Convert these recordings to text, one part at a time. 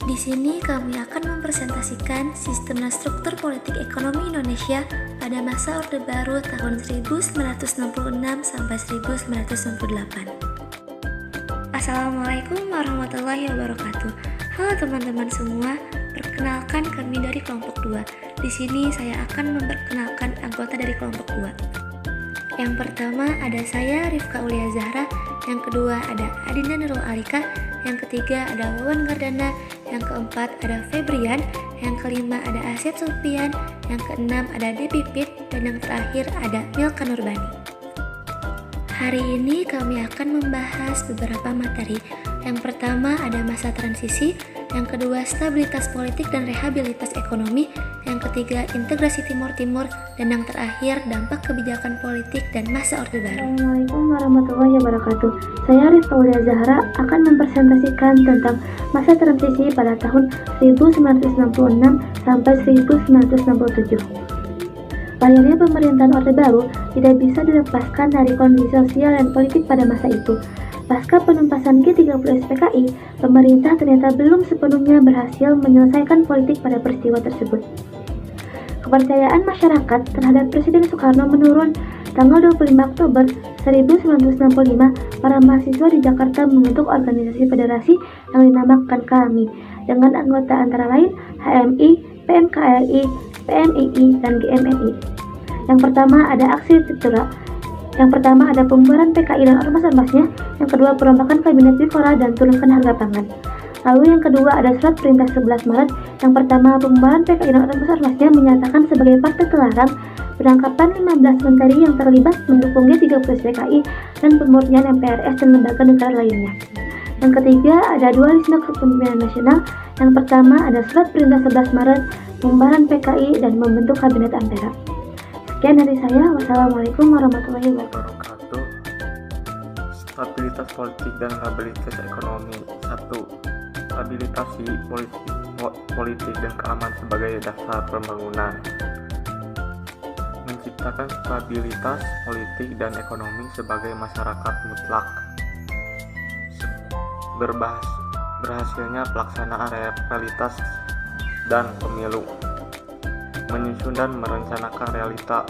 Di sini kami akan mempresentasikan sistem dan struktur politik ekonomi Indonesia pada masa Orde Baru tahun 1966 sampai 1998. Assalamualaikum warahmatullahi wabarakatuh. Halo teman-teman semua, perkenalkan kami dari kelompok 2. Di sini saya akan memperkenalkan anggota dari kelompok 2. Yang pertama ada saya Rifka Ulia Zahra, yang kedua ada Adinda Nurul Alika, yang ketiga ada Wawan Gardana, yang keempat ada Febrian, yang kelima ada Asyad Sulpian, yang keenam ada Depi Pit, dan yang terakhir ada Milka Nurbani. Hari ini kami akan membahas beberapa materi. Yang pertama ada masa transisi, yang kedua stabilitas politik dan rehabilitas ekonomi, yang ketiga integrasi Timur-Timur, dan yang terakhir dampak kebijakan politik dan masa Orde Baru. Assalamualaikum warahmatullahi wabarakatuh. Saya Rifka Ulia Zahra akan mempresentasikan tentang masa transisi pada tahun 1966 sampai 1967. Lahirnya pemerintahan Orde Baru tidak bisa dilepaskan dari kondisi sosial dan politik pada masa itu. Pasca penumpasan G30 SPKI, pemerintah ternyata belum sepenuhnya berhasil menyelesaikan politik pada peristiwa tersebut. Kepercayaan masyarakat terhadap Presiden Soekarno menurun. Tanggal 25 Oktober 1965, para mahasiswa di Jakarta membentuk organisasi federasi yang dinamakan KAMI dengan anggota antara lain HMI, PMKRI, PMII, dan GMNI. Yang pertama ada aksi Tura. Yang pertama ada pembubaran PKI dan ormas-ormasnya. Yang kedua perombakan kabinet Bikora dan turunkan harga pangan. Lalu yang kedua ada surat perintah 11 Maret. Yang pertama pembubaran PKI dan ormas-ormasnya menyatakan sebagai partai terlarang penangkapan 15 menteri yang terlibat mendukung G30 PKI dan pemurnian MPRS dan lembaga negara lainnya. Yang ketiga ada dualisme kepemimpinan nasional. Yang pertama ada surat perintah 11 Maret, pembubaran PKI dan membentuk kabinet Ampera. Sekian dari saya. Wassalamualaikum warahmatullahi wabarakatuh. Stabilitas politik dan rehabilitasi ekonomi. 1. Stabilisasi politik dan keamanan sebagai dasar pembangunan. Menciptakan stabilitas politik dan ekonomi sebagai masyarakat mutlak. Berhasilnya pelaksanaan realitas dan pemilu. Menyusun dan merencanakan realita.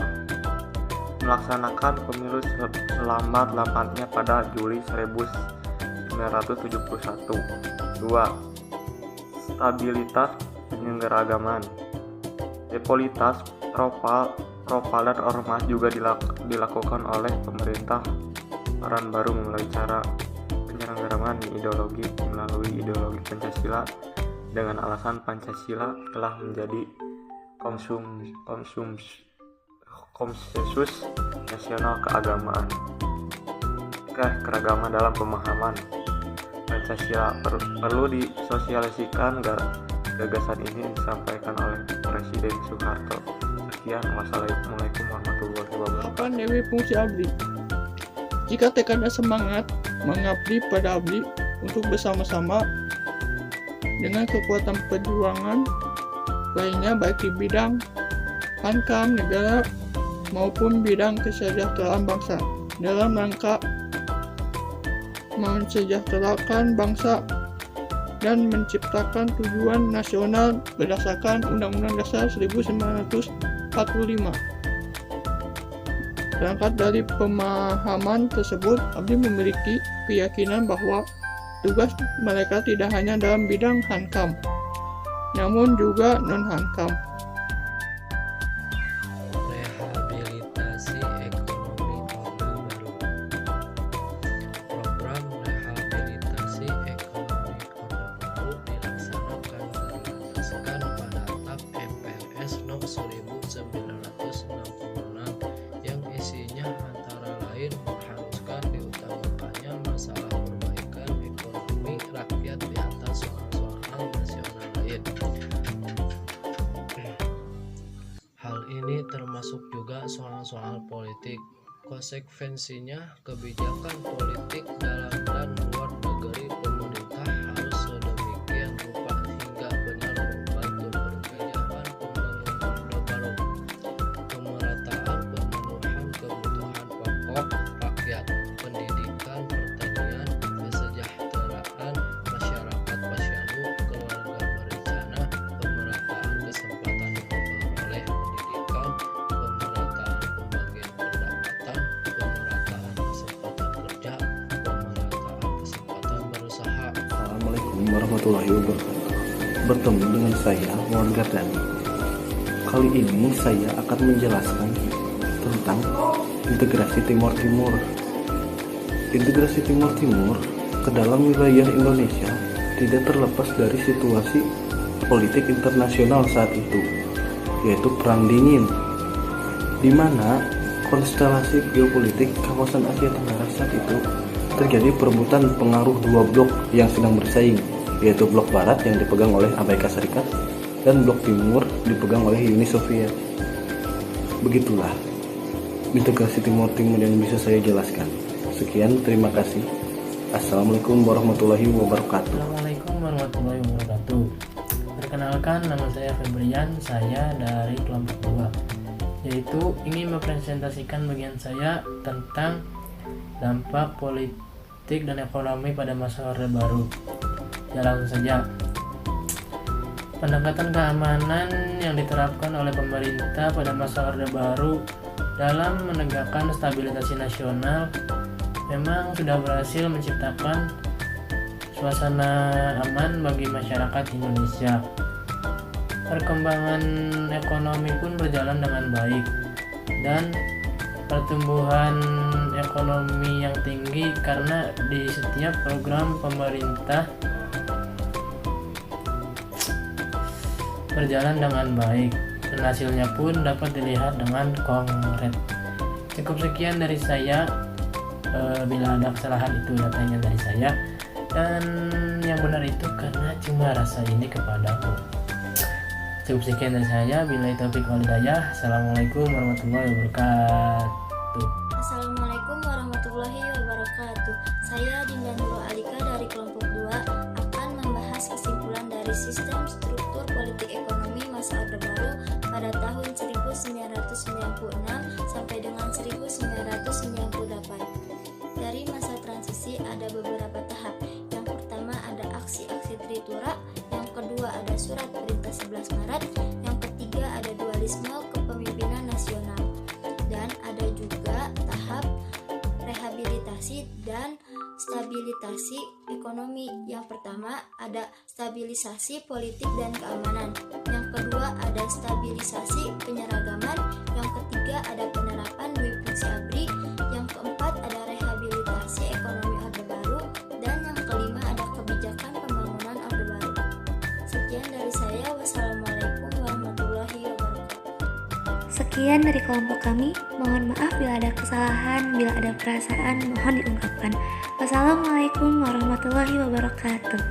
Melaksanakan pemilu selamat lambatnya pada Juli 1971. 2. Stabilitas penyelenggaraan. Depolitas, Propal dan ormas juga dilakukan oleh pemerintah Orde Baru melalui cara penyelenggaraan ideologi melalui ideologi Pancasila dengan alasan Pancasila telah menjadi konsensus nasional keagamaan. Keragaman dalam pemahaman Pancasila perlu disosialisasikan. Gagasan ini disampaikan oleh Presiden Soeharto. Sekian, wassalamualaikum warahmatullahi wabarakatuh. Dewi fungsi abdi. Jika tekad dan semangat mengabdi pada abdi untuk bersama-sama dengan kekuatan perjuangan lainnya baik di bidang hankam negara maupun bidang kesejahteraan bangsa dalam rangka mensejahterakan bangsa dan menciptakan tujuan nasional berdasarkan Undang-Undang Dasar 1945. Berangkat dari pemahaman tersebut, abdi memiliki keyakinan bahwa tugas mereka tidak hanya dalam bidang hankam, namun juga non-hankam. Rehabilitasi ekonomi Orde Baru. Program rehabilitasi ekonomi Orde Baru dilaksanakan berdasarkan pada TAP MPRS No. 1966 yang isinya antara lain mengharuskan diutamakannya masalah perbaikan ekonomi rakyat di atas soal-soal nasional lain. Hal ini termasuk juga soal-soal politik. Konsekuensinya, kebijakan politik dalam dan luar negeri pemerintah harus sedemikian rupa hingga benar membantu penjajahan pembangunan Orde Baru, pemerataan pemenuhan kebutuhan pokok rakyat, pendidikan, pertanian, kesejahteraan masyarakat Pasyandu, keluarga warahmatullahi wabarakatuh. Bertemu dengan saya, Muhammad Gardani. Kali ini saya akan menjelaskan tentang integrasi Timur Timur. Integrasi Timur Timur ke dalam wilayah Indonesia tidak terlepas dari situasi politik internasional saat itu, yaitu Perang Dingin, di mana konstelasi geopolitik kawasan Asia Tenggara saat itu terjadi perebutan pengaruh dua blok yang sedang bersaing, yaitu blok barat yang dipegang oleh Amerika Serikat dan blok timur dipegang oleh Uni Soviet. Begitulah integrasi Timur Timur yang bisa saya jelaskan. Sekian, terima kasih. Assalamualaikum warahmatullahi wabarakatuh. Assalamualaikum warahmatullahi wabarakatuh. Perkenalkan, nama saya Febrian, saya dari kelompok 2, yaitu ingin mempresentasikan bagian saya tentang dampak politik dan ekonomi pada masa Orde Baru. Ya, langsung saja. Pendekatan keamanan yang diterapkan oleh pemerintah pada masa Orde Baru dalam menegakkan stabilitas nasional memang sudah berhasil menciptakan suasana aman bagi masyarakat Indonesia. Perkembangan ekonomi pun berjalan dengan baik dan pertumbuhan ekonomi yang tinggi karena di setiap program pemerintah berjalan dengan baik dan hasilnya pun dapat dilihat dengan konkret. Cukup sekian dari saya. Bila ada kesalahan itu datanya dari saya, dan yang benar itu karena cuma rasa ini kepadamu. Cukup sekian dari saya. Billahi taufiq wal hidayah. Assalamualaikum warahmatullahi wabarakatuh. Assalamualaikum warahmatullahi wabarakatuh. Saya Dinda Nurul Alika dari kelompok 2 akan membahas kesimpulan dari sistem struktur politik ekonomi masa Orde Baru pada tahun 1996 sampai dengan 1998. Dari masa transisi ada beberapa tahap. Yang pertama ada aksi-aksi Tritura, yang kedua ada surat perintah 11 Maret, yang ketiga ada dualisme kepemimpinan nasional, dan ada juga tahap rehabilitasi dan stabilisasi ekonomi. Yang pertama ada stabilisasi politik dan keamanan, yang kedua ada stabilisasi penyeragaman, yang ketiga ada penerapan dui fungsi ABRI, yang keempat ada rehabilitasi ekonomi Orde Baru, dan yang kelima ada kebijakan pembangunan Orde Baru. Sekian dari saya. Wassalamualaikum warahmatullahi wabarakatuh. Sekian dari kelompok kami. Mohon maaf bila ada kesalahan, bila ada perasaan mohon diungkapkan. Wassalamualaikum warahmatullahi wabarakatuh.